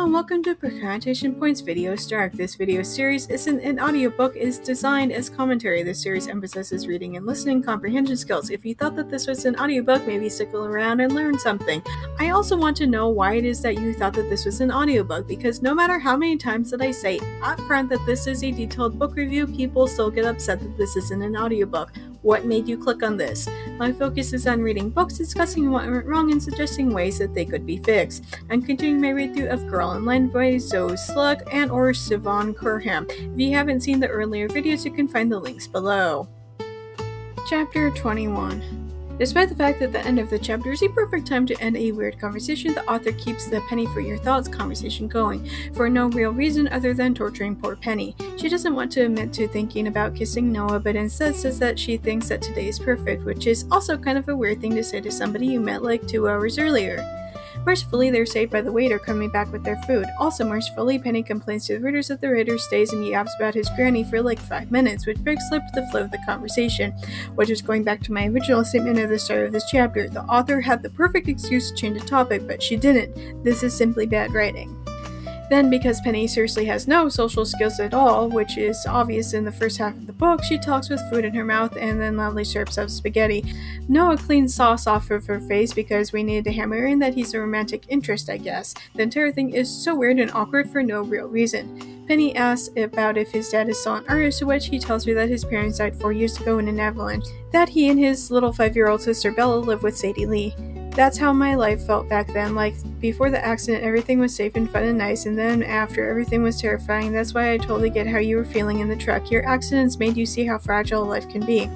Hello and welcome to Comprehension Points Video Snark. This video series isn't an audiobook, it is designed as commentary. This series emphasizes reading and listening comprehension skills. If you thought that this was an audiobook, maybe stick around and learn something. I also want to know why it is that you thought that this was an audiobook, because no matter how many times that I say up front that this is a detailed book review, people still get upset that this isn't an audiobook. What made you click on this? My focus is on reading books, discussing what went wrong, and suggesting ways that they could be fixed. I'm continuing my read-through of Girl in Line by Zoe Sugg and or Siobhan Curham. If you haven't seen the earlier videos, you can find the links below. Chapter 21. Despite the fact that the end of the chapter is a perfect time to end a weird conversation, the author keeps the penny for your thoughts conversation going, for no real reason other than torturing poor Penny. She doesn't want to admit to thinking about kissing Noah, but instead says that she thinks that today is perfect, which is also kind of a weird thing to say to somebody you met like 2 hours earlier. Mercifully, they're saved by the waiter coming back with their food. Also mercifully, Penny complains to the readers that the waiter stays and yaps about his granny for like 5 minutes, which breaks up the flow of the conversation. Which is going back to my original statement at the start of this chapter. The author had the perfect excuse to change the topic, but she didn't. This is simply bad writing. Then, because Penny seriously has no social skills at all, which is obvious in the first half of the book, she talks with food in her mouth and then loudly slurps up spaghetti. Noah cleans sauce off of her face because we needed to hammer in that he's a romantic interest, I guess. The entire thing is so weird and awkward for no real reason. Penny asks about if his dad is still an artist, to which he tells her that his parents died 4 years ago in an avalanche, that he and his little 5-year-old sister Bella live with Sadie Lee. That's how my life felt back then, like, before the accident everything was safe and fun and nice, and then after everything was terrifying. That's why I totally get how you were feeling in the truck. Your accidents made you see how fragile life can be.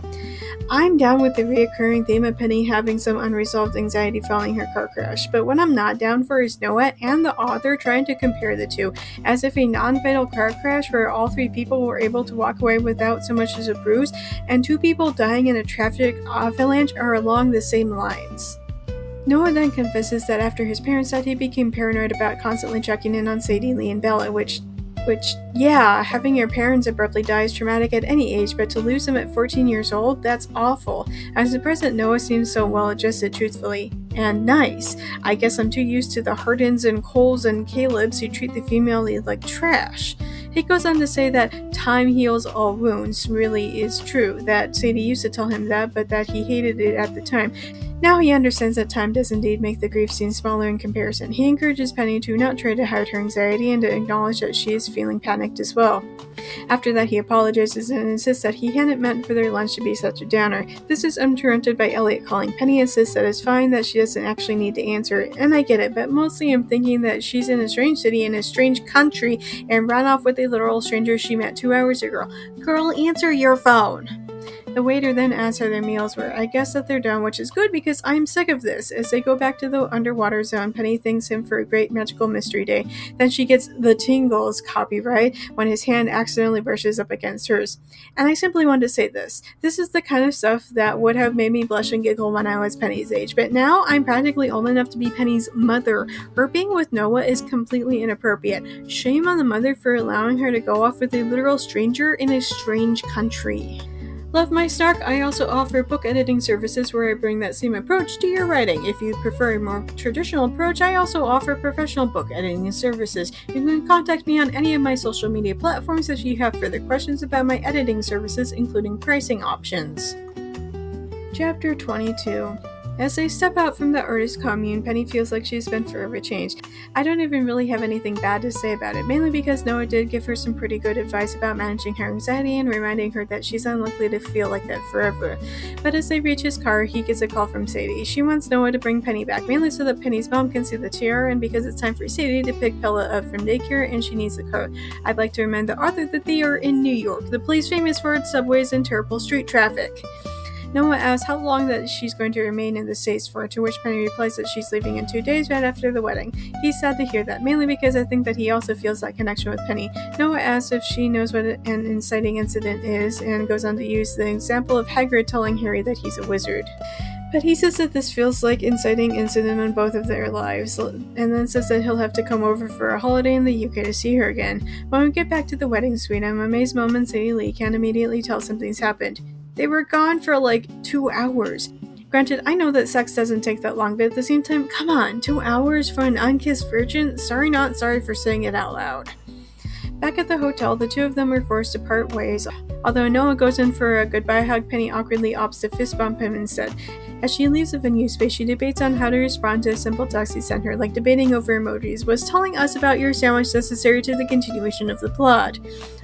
I'm down with the reoccurring theme of Penny having some unresolved anxiety following her car crash, but what I'm not down for is Noah and the author trying to compare the two, as if a non-fatal car crash where all 3 people were able to walk away without so much as a bruise, and 2 people dying in a traffic avalanche are along the same lines. Noah then confesses that after his parents died, he became paranoid about constantly checking in on Sadie Lee and Bella, which, yeah, having your parents abruptly die is traumatic at any age, but to lose them at 14 years old, that's awful. As the present, Noah seems so well-adjusted, truthfully, and nice. I guess I'm too used to the Hardins and Coles and Calebs who treat the female lead like trash. He goes on to say that time heals all wounds really is true, that Sadie used to tell him that, but that he hated it at the time. Now he understands that time does indeed make the grief seem smaller in comparison. He encourages Penny to not try to hide her anxiety and to acknowledge that she is feeling panicked as well. After that, he apologizes and insists that he hadn't meant for their lunch to be such a downer. This is interrupted by Elliot calling. Penny insists that it's fine, that she doesn't actually need to answer it, and I get it, but mostly I'm thinking that she's in a strange city in a strange country and ran off with a literal stranger she met 2 hours ago. Girl, answer your phone! The waiter then asks how their meals were. I guess that they're done, which is good because I'm sick of this. As they go back to the underwater zone, Penny thanks him for a great magical mystery day. Then she gets the tingles, copyright, when his hand accidentally brushes up against hers. And I simply want to say this. This is the kind of stuff that would have made me blush and giggle when I was Penny's age, but now I'm practically old enough to be Penny's mother. Her being with Noah is completely inappropriate. Shame on the mother for allowing her to go off with a literal stranger in a strange country. Love my Snark, I also offer book editing services where I bring that same approach to your writing. If you prefer a more traditional approach, I also offer professional book editing services. You can contact me on any of my social media platforms if you have further questions about my editing services, including pricing options. Chapter 22. As they step out from the artist commune, Penny feels like she's been forever changed. I don't even really have anything bad to say about it, mainly because Noah did give her some pretty good advice about managing her anxiety and reminding her that she's unlikely to feel like that forever. But as they reach his car, he gets a call from Sadie. She wants Noah to bring Penny back, mainly so that Penny's mom can see the tiara and because it's time for Sadie to pick Bella up from daycare and she needs the car. I'd like to remind the author that they are in New York, the place famous for its subways and terrible street traffic. Noah asks how long that she's going to remain in the States for, to which Penny replies that she's leaving in 2 days right after the wedding. He's sad to hear that, mainly because I think that he also feels that connection with Penny. Noah asks if she knows what an inciting incident is, and goes on to use the example of Hagrid telling Harry that he's a wizard. But he says that this feels like inciting incident on both of their lives, and then says that he'll have to come over for a holiday in the UK to see her again. When we get back to the wedding suite, I'm amazed Mom and Sadie Lee can't immediately tell something's happened. They were gone for like 2 hours. Granted, I know that sex doesn't take that long, but at the same time, come on, 2 hours for an unkissed virgin? Sorry, not sorry for saying it out loud. Back at the hotel, the two of them were forced to part ways. Although Noah goes in for a goodbye hug, Penny awkwardly opts to fist bump him instead. As she leaves the venue space, she debates on how to respond to a simple text he sent her, like debating over emojis. Was telling us about your sandwich necessary to the continuation of the plot?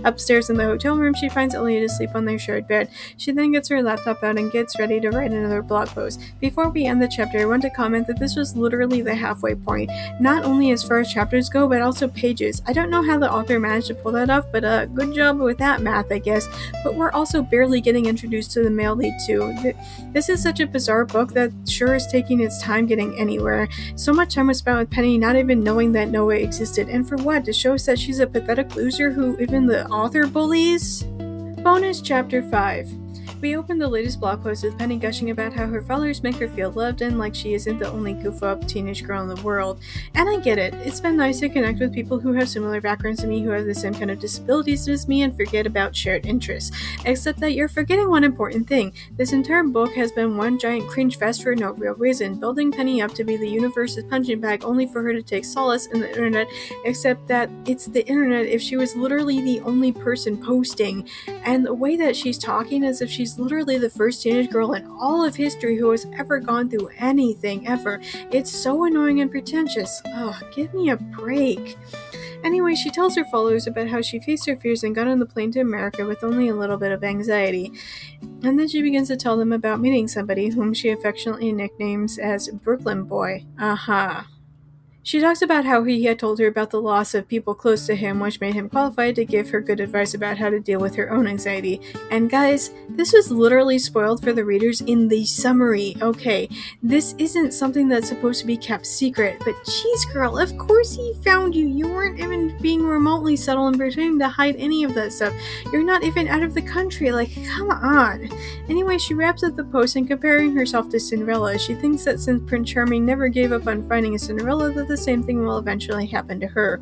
Upstairs in the hotel room, she finds Elliot asleep on their shared bed. She then gets her laptop out and gets ready to write another blog post. Before we end the chapter, I want to comment that this was literally the halfway point, not only as far as chapters go, but also pages. I don't know how the author managed to pull that off, but good job with that math, I guess. But we're also barely getting introduced to the male lead too. This is such a bizarre book that sure is taking its time getting anywhere. So much time was spent with Penny not even knowing that Noah existed, and for what? To show us that she's a pathetic loser who even the author bullies? Bonus Chapter 5. We opened the latest blog post with Penny gushing about how her followers make her feel loved and like she isn't the only goof-up teenage girl in the world. And I get it. It's been nice to connect with people who have similar backgrounds to me, who have the same kind of disabilities as me, and forget about shared interests. Except that you're forgetting one important thing. This entire book has been one giant cringe fest for no real reason, building Penny up to be the universe's punching bag only for her to take solace in the internet, except that it's the internet if she was literally the only person posting. And the way that she's talking as if she's literally the first teenage girl in all of history who has ever gone through anything ever. It's so annoying and pretentious. Ugh, give me a break. Anyway, she tells her followers about how she faced her fears and got on the plane to America with only a little bit of anxiety. And then she begins to tell them about meeting somebody whom she affectionately nicknames as Brooklyn Boy. She talks about how he had told her about the loss of people close to him, which made him qualified to give her good advice about how to deal with her own anxiety. And guys, this was literally spoiled for the readers in the summary. Okay, this isn't something that's supposed to be kept secret, but jeez girl, of course he found you. You weren't even being remotely subtle and pretending to hide any of that stuff. You're not even out of the country, like, come on. Anyway, she wraps up the post and comparing herself to Cinderella. She thinks that since Prince Charming never gave up on finding a Cinderella, that the same thing will eventually happen to her.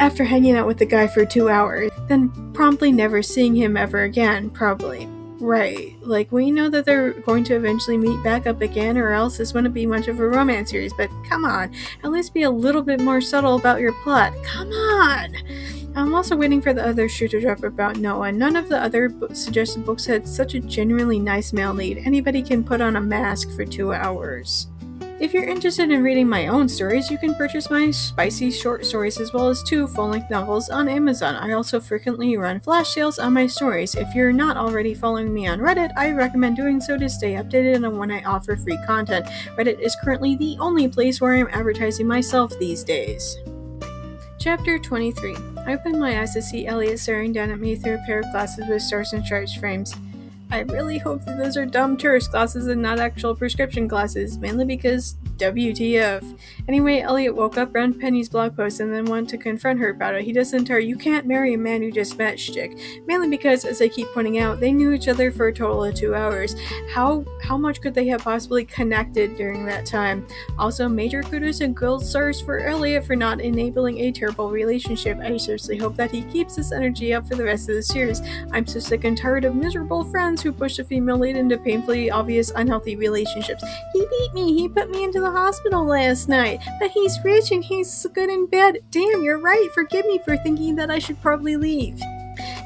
After hanging out with the guy for 2 hours, then promptly never seeing him ever again, probably. Right, like we know that they're going to eventually meet back up again, or else this wouldn't be much of a romance series, but come on, at least be a little bit more subtle about your plot. Come on! I'm also waiting for the other shoe to drop about Noah. None of the other suggested books had such a genuinely nice male lead. Anybody can put on a mask for 2 hours. If you're interested in reading my own stories, you can purchase my spicy short stories as well as 2 full-length novels on Amazon. I also frequently run flash sales on my stories. If you're not already following me on Reddit, I recommend doing so to stay updated on when I offer free content. Reddit is currently the only place where I'm advertising myself these days. Chapter 23. I opened my eyes to see Elliot staring down at me through a pair of glasses with stars and stripes frames. I really hope that those are dumb tourist glasses and not actual prescription glasses, mainly because WTF. Anyway, Elliot woke up around Penny's blog post and then went to confront her about it. He does the entire "you can't marry a man you just met" shtick, mainly because, as I keep pointing out, they knew each other for a total of 2 hours. How much could they have possibly connected during that time? Also, major kudos and gold stars for Elliot for not enabling a terrible relationship. I seriously hope that he keeps this energy up for the rest of the series. I'm so sick and tired of miserable friends who push a female lead into painfully obvious unhealthy relationships. He beat me, he put me into the hospital last night, but he's rich and he's good in bed. Damn, you're right, forgive me for thinking that I should probably leave.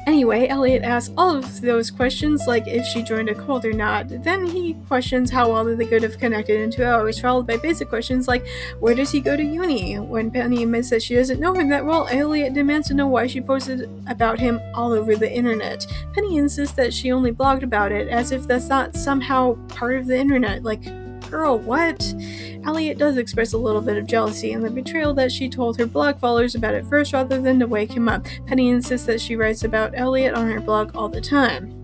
Anyway, Elliot asks all of those questions, like if she joined a cult or not. Then he questions how well they could have connected in 2 hours, followed by basic questions like, where does he go to uni? When Penny admits that she doesn't know him that well, Elliot demands to know why she posted about him all over the internet. Penny insists that she only blogged about it, as if that's not somehow part of the internet. Like, girl, what? Elliot does express a little bit of jealousy and the betrayal that she told her blog followers about it first rather than to wake him up. Penny insists that she writes about Elliot on her blog all the time.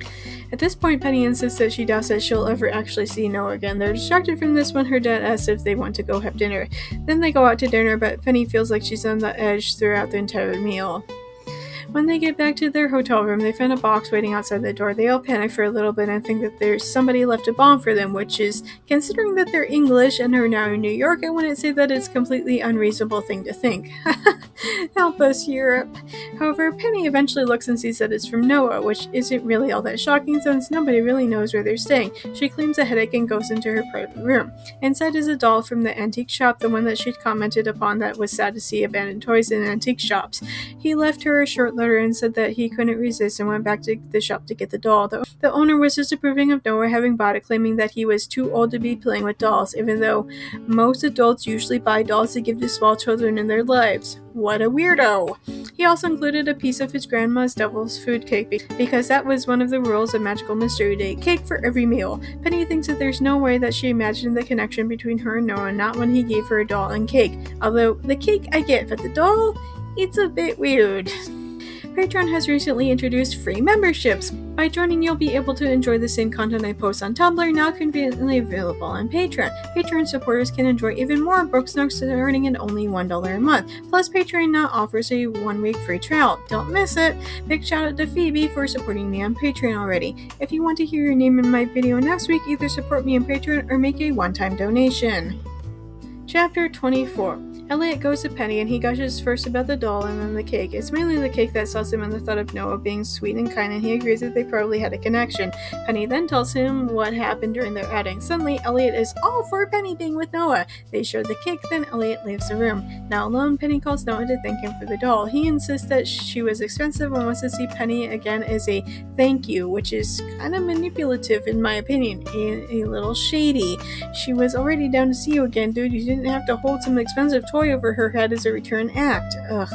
At this point, Penny insists that she doubts that she'll ever actually see Noah again. They're distracted from this when her dad asks if they want to go have dinner. Then they go out to dinner, but Penny feels like she's on the edge throughout the entire meal. When they get back to their hotel room, they find a box waiting outside the door. They all panic for a little bit and think that there's somebody left a bomb for them, which is, considering that they're English and are now in New York, I wouldn't say that it's a completely unreasonable thing to think. Help us, Europe. However, Penny eventually looks and sees that it's from Noah, which isn't really all that shocking since nobody really knows where they're staying. She claims a headache and goes into her private room. Inside is a doll from the antique shop, the one that she'd commented upon that was sad to see abandoned toys in antique shops. He left her a short letter and said that he couldn't resist and went back to the shop to get the doll. The owner was disapproving of Noah having bought it, claiming that he was too old to be playing with dolls, even though most adults usually buy dolls to give to small children in their lives. What a weirdo! He also included a piece of his grandma's devil's food cake because that was one of the rules of Magical Mystery Day, cake for every meal. Penny thinks that there's no way that she imagined the connection between her and Noah, not when he gave her a doll and cake. Although, the cake I get, but the doll? It's a bit weird. Patreon has recently introduced free memberships. By joining, you'll be able to enjoy the same content I post on Tumblr, now conveniently available on Patreon. Patreon supporters can enjoy even more book snarks starting at only $1 a month. Plus, Patreon now offers a 1-week free trial. Don't miss it! Big shout out to Phoebe for supporting me on Patreon already. If you want to hear your name in my video next week, either support me on Patreon or make a one-time donation. Chapter 24. Elliot goes to Penny and he gushes first about the doll and then the cake. It's mainly the cake that sells him and the thought of Noah being sweet and kind, and he agrees that they probably had a connection. Penny then tells him what happened during their outing. Suddenly, Elliot is all for Penny being with Noah. They show the cake, then Elliot leaves the room. Now alone, Penny calls Noah to thank him for the doll. He insists that she was expensive and wants to see Penny again as a thank you, which is kind of manipulative in my opinion, a little shady. She was already down to see you again, dude. You didn't have to hold some expensive toy over her head as a return act. Ugh.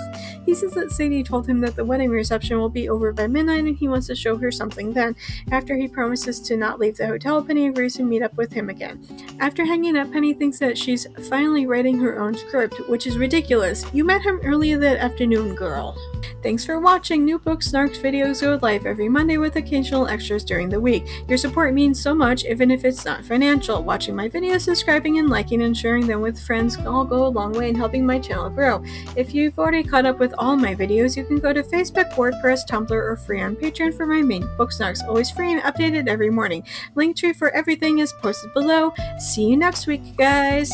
He says that Sadie told him that the wedding reception will be over by midnight and he wants to show her something then. After he promises to not leave the hotel, Penny agrees to meet up with him again. After hanging up, Penny thinks that she's finally writing her own script, which is ridiculous. You met him earlier that afternoon, girl. Thanks for watching. New Book Snarks videos go live every Monday with occasional extras during the week. Your support means so much, even if it's not financial. Watching my videos, subscribing, and liking and sharing them with friends all go a long way in helping my channel grow. If you've already caught up with all my videos, you can go to Facebook, WordPress, Tumblr, or free on Patreon for my main Book Snarks, always free and updated every morning. Linktree for everything is posted below. See you next week, guys!